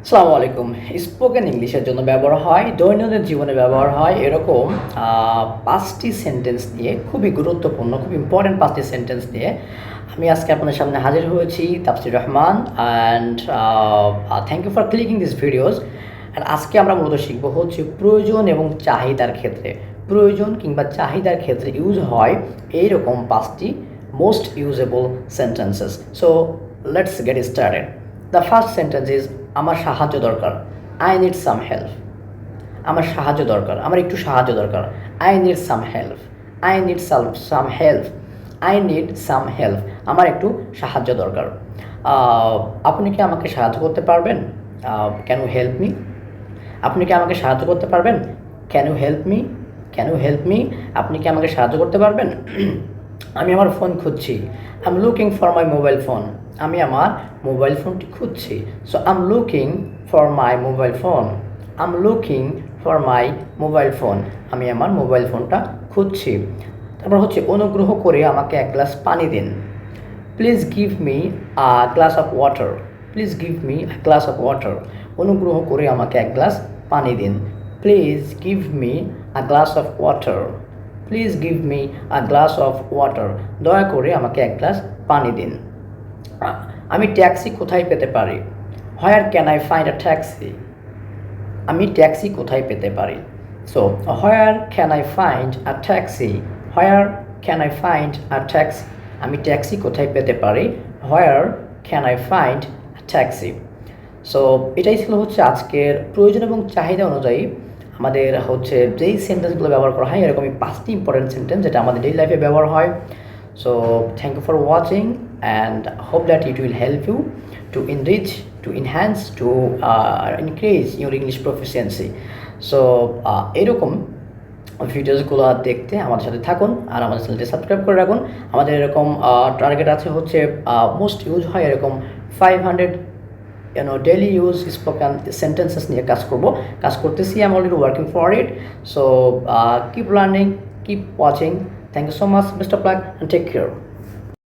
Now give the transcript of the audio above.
আসসালামু আলাইকুম। স্পোকেন ইংলিশের জন্য ব্যবহার হয়, দৈনন্দিন জীবনে ব্যবহার হয় এরকম ৫টি সেন্টেন্স নিয়ে খুবই গুরুত্বপূর্ণ, খুব ইম্পর্ট্যান্ট ৫টি সেন্টেন্স নিয়ে আমি আজকে আপনাদের সামনে হাজির হয়েছি, Tafsir Rahman. And thank you for clicking this videos. অ্যান্ড আজকে আমরা মূলত শিখব হচ্ছে প্রয়োজন এবং চাহিদার ক্ষেত্রে, প্রয়োজন কিংবা চাহিদার ক্ষেত্রে ইউজ হয় এইরকম ৫টি most usable sentences. So let's get started. The first sentence is আমার সাহায্য দরকার। I need some help. আমার সাহায্য দরকার, আমার একটু সাহায্য দরকার। I need some help. I need some help. I need some help. আমার একটু সাহায্য দরকার। আপনি কি আমাকে সাহায্য করতে পারবেন? Can you help me? আপনি কি আমাকে সাহায্য করতে পারবেন? Can you help me? Can you help me? আপনি কি আমাকে সাহায্য করতে পারবেন? আমি আমার ফোন খুঁজছি। I am looking for my mobile phone. আমি আমার মোবাইল ফোনটি খুঁজছি। So I am looking for my mobile phone. I am looking for my mobile phone. আমি আমার মোবাইল ফোনটা খুঁজছি। তারপর হচ্ছে অনুগ্রহ করে আমাকে এক গ্লাস পানি দিন। Please give me a glass of water. Please give me a glass of water. অনুগ্রহ করে আমাকে এক গ্লাস পানি দিন। Please give me a glass of water. Please give me a glass of water. দয়া করে আমাকে এক গ্লাস পানি দিন। আমি ট্যাক্সি কোথায় পেতে পারি? Where can I find a taxi? আমি ট্যাক্সি কোথায় পেতে পারি? So where can I find a taxi? Where can I find a taxi? আমি ট্যাক্সি কোথায় পেতে পারি? Where can I find a taxi? So এটাই ছিল হচ্ছে আজকের প্রয়োজন এবং চাহিদা অনুযায়ী আমাদের হচ্ছে যেই সেন্টেন্সগুলো ব্যবহার করা হয় এরকমই 5টি ইম্পর্টেন্ট সেন্টেন্স যেটা আমাদের ডেইলি লাইফে ব্যবহার হয়। So thank you for watching and hope that it will help you to enrich, to enhance, to increase your English proficiency. So এরকম ভিডিওসগুলো দেখতে আমাদের সাথে থাকুন আর আমাদের চ্যানেলটি সাবস্ক্রাইব করে রাখুন। আমাদের এরকম টার্গেট আছে হচ্ছে মোস্ট ইউজ হয় এরকম 500 ডেইলি ইউজ স্পোকেন সেন্টেন্সেস নিয়ে কাজ করতেছি। I am already working for it. So keep learning, keep watching. Thank you so much. Best of luck and take care.